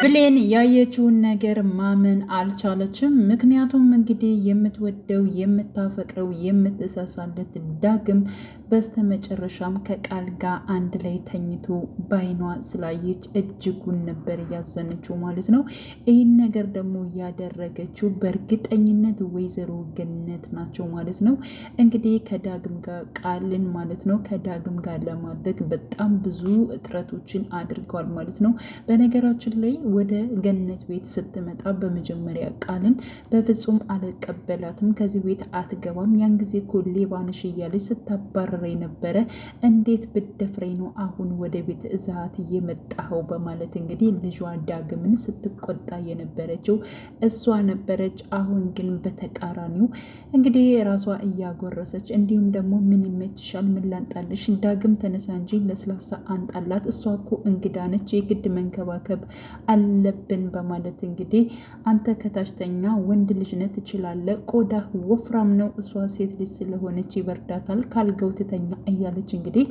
ብሌን ያየችውን ነገር ማመን አልቻለችም። ምክንያቱም እንግዲህ የምትወደው የምታፈቅረው የምትሳሳለት ዳግም በስተመጨረሻም ከቃል ጋር አንድ ላይ ተኝቶ ባይኗ ስላየች እጅጉን ነበር ያዘነችው ማለት ነው። ይህን ነገር ደግሞ ያደረገችው በእርግጠኝነት ወይዘሮ ገነት ናቸው ማለት ነው። እንግዲህ ከዳግም ጋር ቃልን ማለት ነው ከዳግም ጋር ለማድረግ በጣም ብዙ እጥረቶችን አድርገዋል ማለት ነው። በነገራችን ላይ ወደ ገነት ቤት ስትመጣ በመጀመሪያ ቃልን በፍጹም አልቀበላትም፣ ከዚህ ቤት አትገባም፣ ያን ጊዜ እኮ ሌባ ነሽ እያለች ስታባረረ ነበረ፣ እንዴት ብደፍረኝ ነው አሁን ወደ ቤት እዛት እየመጣኸው በማለት እንግዲህ ልጇ ዳግምን ስትቆጣ የነበረችው እሷ ነበረች። አሁን ግን በተቃራኒው እንግዲህ ራሷ እያጎረሰች እንዲሁም ደግሞ ምን ይመችሻል፣ ምን ላንጣልሽ፣ ዳግም ተነሳ እንጂ ለስላሳ አንጣላት፣ እሷ እኮ እንግዳ ነች፣ የግድ መንከባከብ አለብን በማለት እንግዲህ አንተ ከታችተኛ ወንድ ልጅነት ትችላለህ፣ ቆዳ ወፍራም ነው፣ እሷ ሴት ልጅ ስለሆነች ይበርዳታል፣ ካልገው ትተኛ እያለች እንግዲህ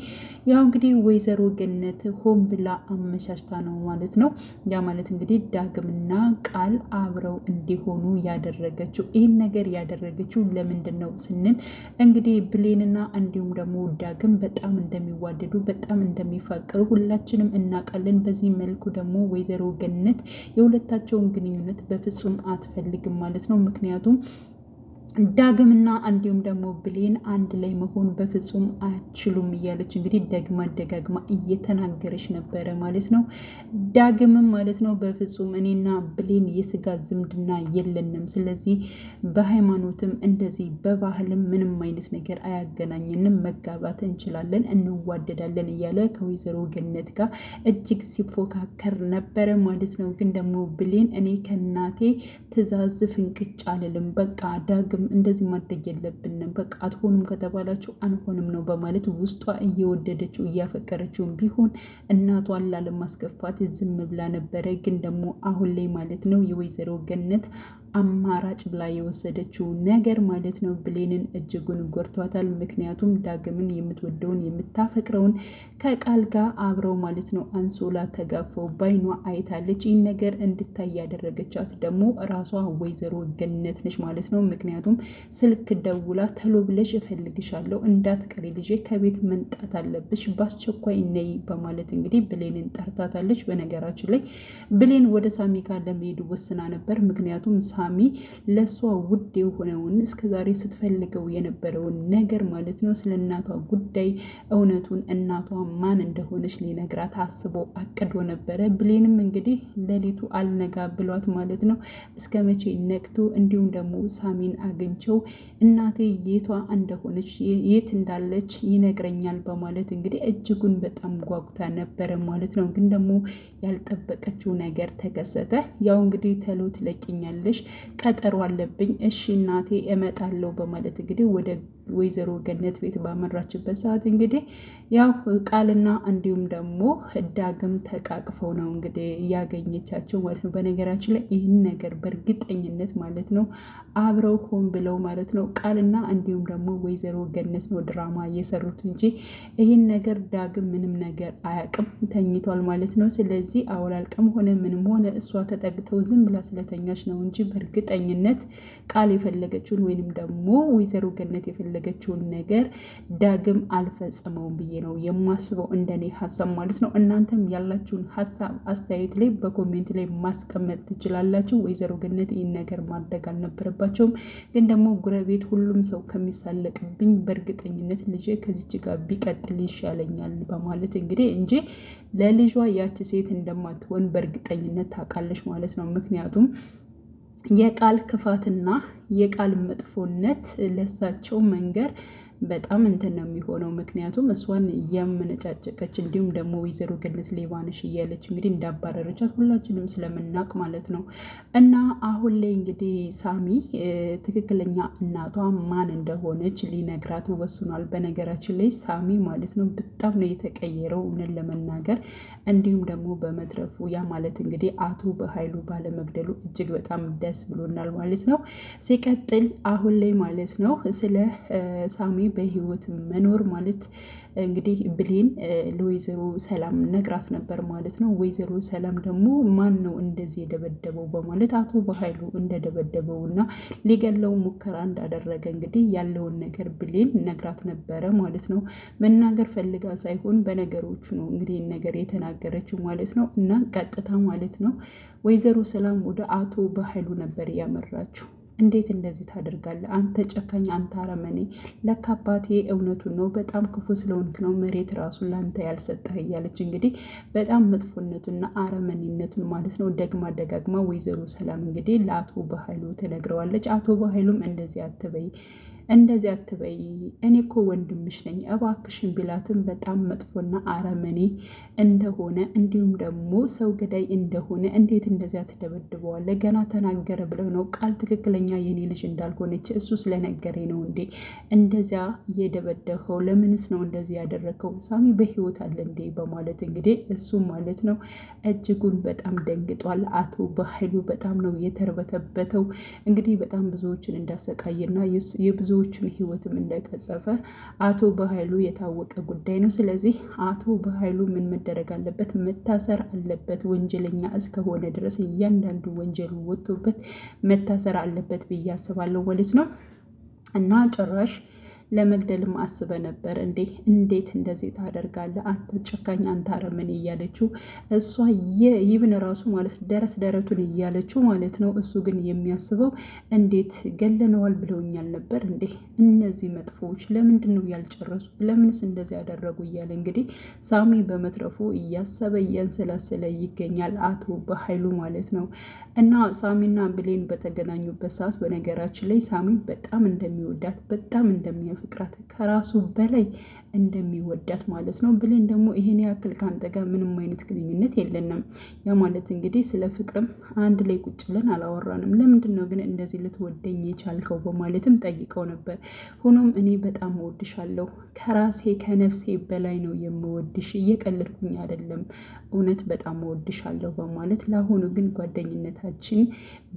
ያው እንግዲህ ወይዘሮ ገነት ሆን ብላ አመቻችታ ነው ማለት ነው። ያ ማለት እንግዲህ ዳግምና ቃል አብረው እንዲሆኑ ያደረገችው። ይህን ነገር ያደረገችው ለምንድን ነው ስንል እንግዲህ ብሌንና እንዲሁም ደግሞ ዳግም በጣም እንደሚዋደዱ በጣም እንደሚፋቀሩ ሁላችንም እናውቃለን። በዚህ መልኩ ደግሞ ወይዘሮ ገነት የሁለታቸውን ግንኙነት በፍጹም አትፈልግም ማለት ነው። ምክንያቱም ዳግምና እንዲሁም ደግሞ ብሌን አንድ ላይ መሆን በፍጹም አይችሉም እያለች እንግዲህ ደግማ ደጋግማ እየተናገረች ነበረ ማለት ነው። ዳግምም ማለት ነው በፍጹም እኔና ብሌን የስጋ ዝምድና የለንም፣ ስለዚህ በሃይማኖትም እንደዚህ በባህልም ምንም አይነት ነገር አያገናኘንም፣ መጋባት እንችላለን፣ እንዋደዳለን እያለ ከወይዘሮ ገነት ጋር እጅግ ሲፎካከር ነበረ ማለት ነው። ግን ደግሞ ብሌን እኔ ከእናቴ ትዕዛዝ ፍንቅጭ አልልም፣ በቃ ዳግም እንደዚህ ማድረግ የለብንም፣ በቃ አትሆኑም ከተባላችሁ አንሆንም ነው በማለት ውስጧ እየወደደችው እያፈቀረችውን ቢሆን እናቷን ላለማስከፋት ዝም ብላ ነበረ። ግን ደግሞ አሁን ላይ ማለት ነው የወይዘሮ ገነት አማራጭ ብላ የወሰደችው ነገር ማለት ነው ብሌንን እጅጉን ጎድቷታል። ምክንያቱም ዳግምን የምትወደውን የምታፈቅረውን ከቃል ጋር አብረው ማለት ነው አንሶላ ተጋፈው ባይኗ አይታለች። ይህን ነገር እንድታይ ያደረገቻት ደግሞ ራሷ ወይዘሮ ገነት ነች ማለት ነው። ምክንያቱም ስልክ ደውላ ተሎ ብለሽ እፈልግሻለሁ፣ እንዳትቀሪ ልጄ፣ ከቤት መንጣት አለብሽ፣ በአስቸኳይ ነይ በማለት እንግዲህ ብሌንን ጠርታታለች። በነገራችን ላይ ብሌን ወደ ሳሚ ጋር ለመሄድ ወስና ነበር። ምክንያቱም ሳሚ ለእሷ ውድ የሆነውን እስከዛሬ ስትፈልገው የነበረውን ነገር ማለት ነው ስለ እናቷ ጉዳይ እውነቱን እናቷ ማን እንደሆነች ሊነግራት አስቦ አቅዶ ነበረ። ብሌንም እንግዲህ ሌሊቱ አልነጋ ብሏት ማለት ነው እስከ መቼ ነቅቶ እንዲሁም ደግሞ ሳሚን አግኝቸው እናቴ የቷ እንደሆነች የት እንዳለች ይነግረኛል በማለት እንግዲህ እጅጉን በጣም ጓጉታ ነበረ ማለት ነው። ግን ደግሞ ያልጠበቀችው ነገር ተከሰተ። ያው እንግዲህ ተሎ ትለቅኛለሽ፣ ቀጠሮ አለብኝ፣ እሺ እናቴ እመጣለሁ በማለት እንግዲህ ወደ ወይዘሮ ገነት ቤት ባመራችበት ሰዓት እንግዲህ ያው ቃልና እንዲሁም ደግሞ ዳግም ተቃቅፈው ነው እንግዲህ እያገኘቻቸው ማለት ነው። በነገራችን ላይ ይህን ነገር በእርግጠኝነት ማለት ነው አብረው ሆን ብለው ማለት ነው ቃልና እንዲሁም ደግሞ ወይዘሮ ገነት ነው ድራማ እየሰሩት እንጂ ይህን ነገር ዳግም ምንም ነገር አያውቅም፣ ተኝቷል ማለት ነው። ስለዚህ አወላልቅም ሆነ ምንም ሆነ እሷ ተጠግተው ዝም ብላ ስለተኛች ነው እንጂ በእርግጠኝነት ቃል የፈለገችውን ወይንም ደግሞ ወይዘሮ ገነት የፈለገችውን ነገር ዳግም አልፈጸመውም ብዬ ነው የማስበው፣ እንደኔ ሀሳብ ማለት ነው። እናንተም ያላችሁን ሀሳብ አስተያየት ላይ በኮሜንት ላይ ማስቀመጥ ትችላላችሁ። ወይዘሮ ገነት ይህን ነገር ማድረግ አልነበረባቸውም። ግን ደግሞ ጉረቤት ሁሉም ሰው ከሚሳለቅብኝ በእርግጠኝነት ልጄ ከዚች ጋር ቢቀጥል ይሻለኛል በማለት እንግዲህ እንጂ ለልጇ ያቺ ሴት እንደማትሆን በእርግጠኝነት ታውቃለች ማለት ነው። ምክንያቱም የቃል ክፋትና የቃል መጥፎነት ለሳቸው መንገር በጣም እንትን ነው የሚሆነው። ምክንያቱም እሷን እያመነጫጨቀች እንዲሁም ደግሞ ወይዘሮ ገነት ሌባ ነሽ እያለች እንግዲህ እንዳባረረቻት ሁላችንም ስለምናውቅ ማለት ነው። እና አሁን ላይ እንግዲህ ሳሚ ትክክለኛ እናቷ ማን እንደሆነች ሊነግራት ወስኗል። በነገራችን ላይ ሳሚ ማለት ነው በጣም ነው የተቀየረው እውነት ለመናገር እንዲሁም ደግሞ በመትረፉ ያ ማለት እንግዲህ አቶ በኃይሉ ባለመግደሉ እጅግ በጣም ደስ ብሎናል ማለት ነው። ሲቀጥል አሁን ላይ ማለት ነው ስለ ሳሚ በህይወት መኖር ማለት እንግዲህ ብሌን ለወይዘሮ ሰላም ነግራት ነበር ማለት ነው። ወይዘሮ ሰላም ደግሞ ማን ነው እንደዚህ የደበደበው በማለት አቶ በኃይሉ እንደደበደበው እና ሊገለው ሙከራ እንዳደረገ እንግዲህ ያለውን ነገር ብሌን ነግራት ነበረ ማለት ነው። መናገር ፈልጋ ሳይሆን በነገሮቹ ነው እንግዲህ ነገር የተናገረችው ማለት ነው። እና ቀጥታ ማለት ነው ወይዘሮ ሰላም ወደ አቶ በኃይሉ ነበር ያመራችው። እንዴት እንደዚህ ታደርጋለህ? አንተ ጨካኝ፣ አንተ አረመኔ! ለካ አባቴ እውነቱን ነው፣ በጣም ክፉ ስለሆንክ ነው መሬት ራሱን ለአንተ ያልሰጠህ እያለች እንግዲህ በጣም መጥፎነቱና አረመኔነቱን ማለት ነው ደግማ ደጋግማ ወይዘሮ ሰላም እንግዲህ ለአቶ በኃይሉ ትነግረዋለች። አቶ በኃይሉም እንደዚህ አትበይ እኔ እኮ ወንድምሽ ነኝ እባክሽን ቢላትም በጣም መጥፎና አረመኔ እንደሆነ እንዲሁም ደግሞ ሰው ገዳይ እንደሆነ እንዴት እንደዚያ ትደበድበዋለ? ገና ተናገረ ብለው ነው ቃል ትክክለኛ የኔ ልጅ እንዳልሆነች እሱ ስለነገረኝ ነው እንዴ እንደዚያ እየደበደኸው? ለምንስ ነው እንደዚህ ያደረገው? ሳሚ በህይወት አለ እንዴ? በማለት እንግዲህ እሱ ማለት ነው እጅጉን በጣም ደንግጧል። አቶ በኃይሉ በጣም ነው የተርበተበተው። እንግዲህ በጣም ብዙዎችን እንዳሰቃየና የብዙዎችን ህይወትም እንደቀጸፈ አቶ በኃይሉ የታወቀ ጉዳይ ነው። ስለዚህ አቶ በኃይሉ ምን መደረግ አለበት? መታሰር አለበት። ወንጀለኛ እስከሆነ ድረስ እያንዳንዱ ወንጀሉ ወጥቶበት መታሰር አለበት ብዬ አስባለሁ ማለት ነው። እና ጭራሽ ለመግደልም አስበ ነበር እንዴ? እንዴት እንደዚህ ታደርጋለህ? አንተ ጨካኝ፣ አንተ አረመኔ እያለችው እሷ ይብን ራሱ ማለት ደረት ደረቱን እያለችው ማለት ነው። እሱ ግን የሚያስበው እንዴት ገለነዋል ብለውኛል ነበር እንዴ? እነዚህ መጥፎዎች ለምንድን ነው ያልጨረሱት? ለምንስ እንደዚህ ያደረጉ? እያለ እንግዲህ ሳሚ በመትረፉ እያሰበ እያንሰላሰለ ይገኛል አቶ በኃይሉ ማለት ነው። እና ሳሚና ብሌን በተገናኙበት ሰዓት በነገራችን ላይ ሳሚ በጣም እንደሚወዳት በጣም ፍቅራት ከራሱ በላይ እንደሚወዳት ማለት ነው። ብሌን ደግሞ ይሄን ያክል ከአንተ ጋር ምንም አይነት ግንኙነት የለንም፣ ያ ማለት እንግዲህ ስለ ፍቅርም አንድ ላይ ቁጭ ብለን አላወራንም፣ ለምንድን ነው ግን እንደዚህ ልትወደኝ የቻልከው? በማለትም ጠይቀው ነበር። ሆኖም እኔ በጣም እወድሻለሁ፣ ከራሴ ከነፍሴ በላይ ነው የምወድሽ፣ እየቀለድኩኝ አይደለም፣ እውነት በጣም እወድሻለሁ በማለት ለአሁኑ ግን ጓደኝነታችን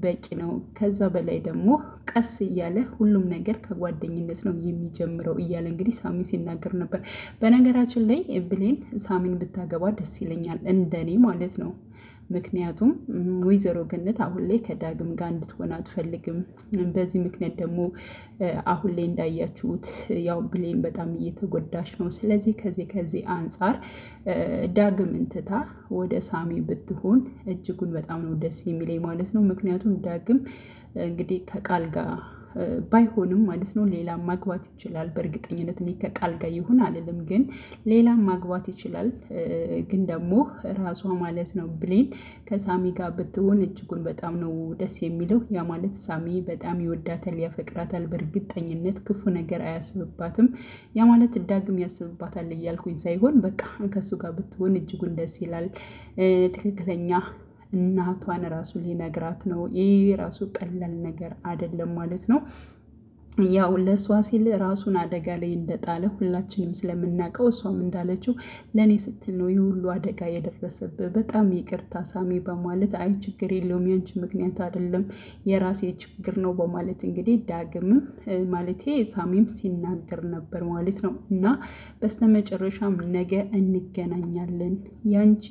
በቂ ነው፣ ከዛ በላይ ደግሞ ቀስ እያለ ሁሉም ነገር ከጓደኝነት ነው የሚጀምረው እያለ እንግዲህ ሳሚ ሲናገር ነበር። በነገራችን ላይ ብሌን ሳሚን ብታገባ ደስ ይለኛል እንደኔ ማለት ነው። ምክንያቱም ወይዘሮ ገነት አሁን ላይ ከዳግም ጋር እንድትሆን አትፈልግም። በዚህ ምክንያት ደግሞ አሁን ላይ እንዳያችሁት ያው ብሌን በጣም እየተጎዳች ነው። ስለዚህ ከዚህ አንጻር ዳግም እንትታ ወደ ሳሚ ብትሆን እጅጉን በጣም ነው ደስ የሚለኝ ማለት ነው። ምክንያቱም ዳግም እንግዲህ ከቃል ጋር ባይሆንም ማለት ነው ሌላ ማግባት ይችላል። በእርግጠኝነት እኔ ከቃል ጋር ይሁን አልልም፣ ግን ሌላ ማግባት ይችላል። ግን ደግሞ ራሷ ማለት ነው ብሌን ከሳሚ ጋር ብትሆን እጅጉን በጣም ነው ደስ የሚለው። ያ ማለት ሳሚ በጣም ይወዳታል፣ ያፈቅራታል። በእርግጠኝነት ክፉ ነገር አያስብባትም። ያ ማለት ዳግም ያስብባታል እያልኩኝ ሳይሆን በቃ ከሱ ጋር ብትሆን እጅጉን ደስ ይላል። ትክክለኛ እናቷን ራሱ ሊነግራት ነው። ይህ ራሱ ቀላል ነገር አይደለም ማለት ነው። ያው ለእሷ ሲል ራሱን አደጋ ላይ እንደጣለ ሁላችንም ስለምናውቀው እሷም እንዳለችው ለእኔ ስትል ነው ይህ ሁሉ አደጋ የደረሰብህ፣ በጣም ይቅርታ ሳሚ በማለት አይ ችግር የለውም ያንቺ ምክንያት አይደለም የራሴ ችግር ነው በማለት እንግዲህ ዳግምም ማለቴ ሳሚም ሲናገር ነበር ማለት ነው። እና በስተመጨረሻም ነገ እንገናኛለን፣ ያንቺ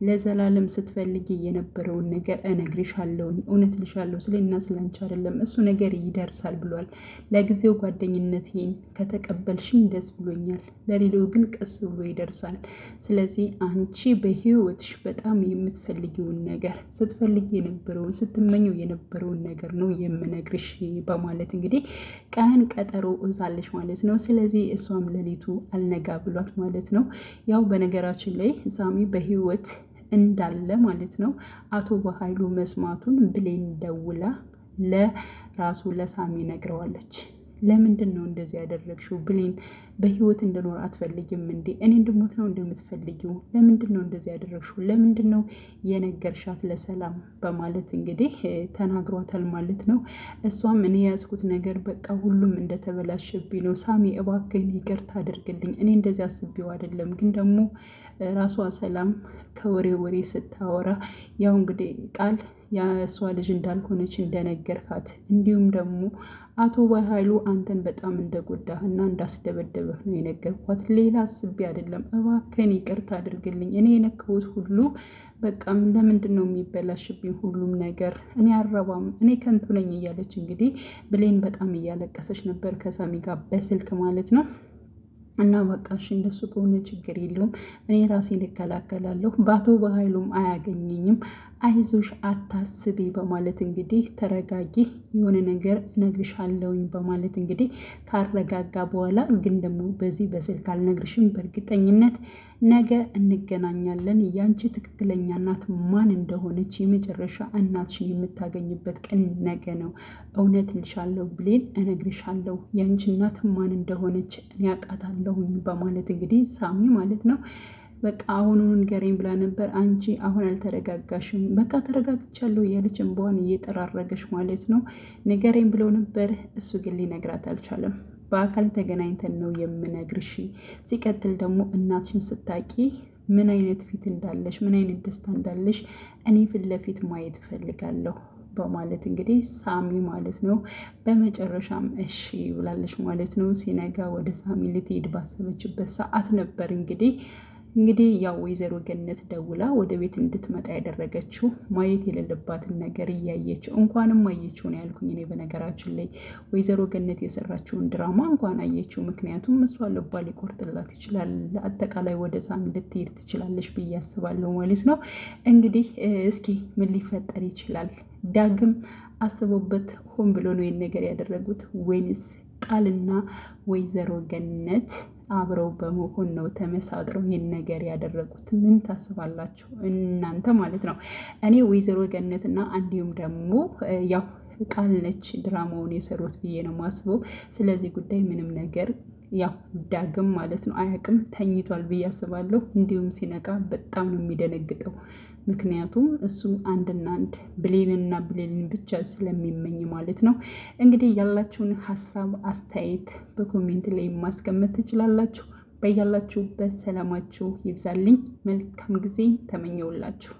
ለዘላለም ስትፈልጊ የነበረውን ነገር እነግርሻለሁኝ፣ እውነት ልሻለሁ ስለና ስላንቺ አይደለም እሱ ነገር ይደርሳል ብሏል። ለጊዜው ጓደኝነቴን ከተቀበልሽኝ ደስ ብሎኛል፣ ለሌላው ግን ቀስ ብሎ ይደርሳል። ስለዚህ አንቺ በህይወትሽ በጣም የምትፈልጊውን ነገር ስትፈልጊ የነበረውን ስትመኘው የነበረውን ነገር ነው የምነግርሽ በማለት እንግዲህ ቀን ቀጠሮ እዛለች ማለት ነው። ስለዚህ እሷም ሌሊቱ አልነጋ ብሏት ማለት ነው። ያው በነገራችን ላይ ሳሚ በህይወት እንዳለ ማለት ነው አቶ በኃይሉ መስማቱን ብሌን ደውላ ለራሱ ለሳሚ ነግረዋለች። ለምንድን ነው እንደዚህ ያደረግሽው? ብሌን በህይወት እንድኖር አትፈልጊም እንዴ? እኔ እንድሞት ነው እንደምትፈልጊው? ለምንድን ነው እንደዚህ ያደረግሽው? ለምንድን ነው የነገርሻት ለሰላም? በማለት እንግዲህ ተናግሯታል ማለት ነው። እሷም እኔ የያዝኩት ነገር በቃ ሁሉም እንደተበላሸብኝ ነው፣ ሳሚ እባክህን ይቅርታ አድርግልኝ፣ እኔ እንደዚህ አስቤው አይደለም። ግን ደግሞ ራሷ ሰላም ከወሬ ስታወራ ያው እንግዲህ ቃል የእሷ ልጅ እንዳልሆነች እንደነገርካት እንዲሁም ደግሞ አቶ በኃይሉ አንተን በጣም እንደጎዳህና እንዳስደበደበህ ነው የነገርኳት። ሌላ አስቤ አይደለም። እባክህን ይቅርታ አድርግልኝ። እኔ የነካሁት ሁሉ በቃ ለምንድን ነው የሚበላሽብኝ ሁሉም ነገር? እኔ አረባም፣ እኔ ከንቱ ነኝ እያለች እንግዲህ ብሌን በጣም እያለቀሰች ነበር ከሳሚ ጋር በስልክ ማለት ነው። እና በቃ እሺ እንደሱ ከሆነ ችግር የለውም፣ እኔ ራሴን እከላከላለሁ፣ በአቶ በኃይሉም አያገኘኝም፣ አይዞሽ አታስቢ በማለት እንግዲህ ተረጋጊ፣ የሆነ ነገር እነግርሻለሁኝ በማለት እንግዲህ ካረጋጋ በኋላ ግን ደግሞ በዚህ በስልክ አልነግርሽም፣ በእርግጠኝነት ነገ እንገናኛለን፣ ያንቺ ትክክለኛ እናት ማን እንደሆነች የመጨረሻ እናትሽን የምታገኝበት ቀን ነገ ነው፣ እውነት ልሻለሁ ብሌን፣ እነግርሻለሁ ያንቺ እናት ማን እንደሆነች እኔ አውቃታለሁኝ በማለት እንግዲህ ሳሚ ማለት ነው በቃ አሁኑን ንገረኝ ብላ ነበር። አንቺ አሁን አልተረጋጋሽም። በቃ ተረጋግቻለሁ እያለች እንባዋን እየጠራረገች ማለት ነው ንገረኝ ብለው ነበር። እሱ ግን ሊነግራት አልቻለም። በአካል ተገናኝተን ነው የምነግርሽ። ሲቀጥል ደግሞ እናትሽን ስታቂ ምን አይነት ፊት እንዳለሽ፣ ምን አይነት ደስታ እንዳለሽ እኔ ፊት ለፊት ማየት እፈልጋለሁ በማለት እንግዲህ ሳሚ ማለት ነው በመጨረሻም እሺ ብላለች ማለት ነው። ሲነጋ ወደ ሳሚ ልትሄድ ባሰበችበት ሰዓት ነበር እንግዲህ ያው ወይዘሮ ገነት ደውላ ወደ ቤት እንድትመጣ ያደረገችው። ማየት የሌለባትን ነገር እያየች እንኳንም አየችው ነው ያልኩኝ እኔ። በነገራችን ላይ ወይዘሮ ገነት የሰራችውን ድራማ እንኳን አየችው። ምክንያቱም እሷ ልቧ ሊቆርጥላት ይችላል። አጠቃላይ ወደ ሳሚ ልትሄድ ትችላለች ብዬ አስባለሁ ማለት ነው። እንግዲህ እስኪ ምን ሊፈጠር ይችላል? ዳግም አስቦበት ሆን ብሎ ነው ይህን ነገር ያደረጉት ወይንስ ቃልና ወይዘሮ ገነት አብረው በመሆን ነው ተመሳጥረው ይህን ነገር ያደረጉት? ምን ታስባላችሁ እናንተ ማለት ነው? እኔ ወይዘሮ ገነትና እንዲሁም ደግሞ ያው ቃል ነች ድራማውን የሰሩት ብዬ ነው ማስበው። ስለዚህ ጉዳይ ምንም ነገር ያው ዳግም ማለት ነው አያውቅም፣ ተኝቷል ብዬ አስባለሁ። እንዲሁም ሲነቃ በጣም ነው የሚደነግጠው። ምክንያቱም እሱ አንድና አንድ ብሌንና ብሌንን ብቻ ስለሚመኝ ማለት ነው። እንግዲህ ያላችሁን ሀሳብ አስተያየት በኮሜንት ላይ ማስቀመጥ ትችላላችሁ። በያላችሁበት ሰላማችሁ ይብዛልኝ። መልካም ጊዜ ተመኘውላችሁ።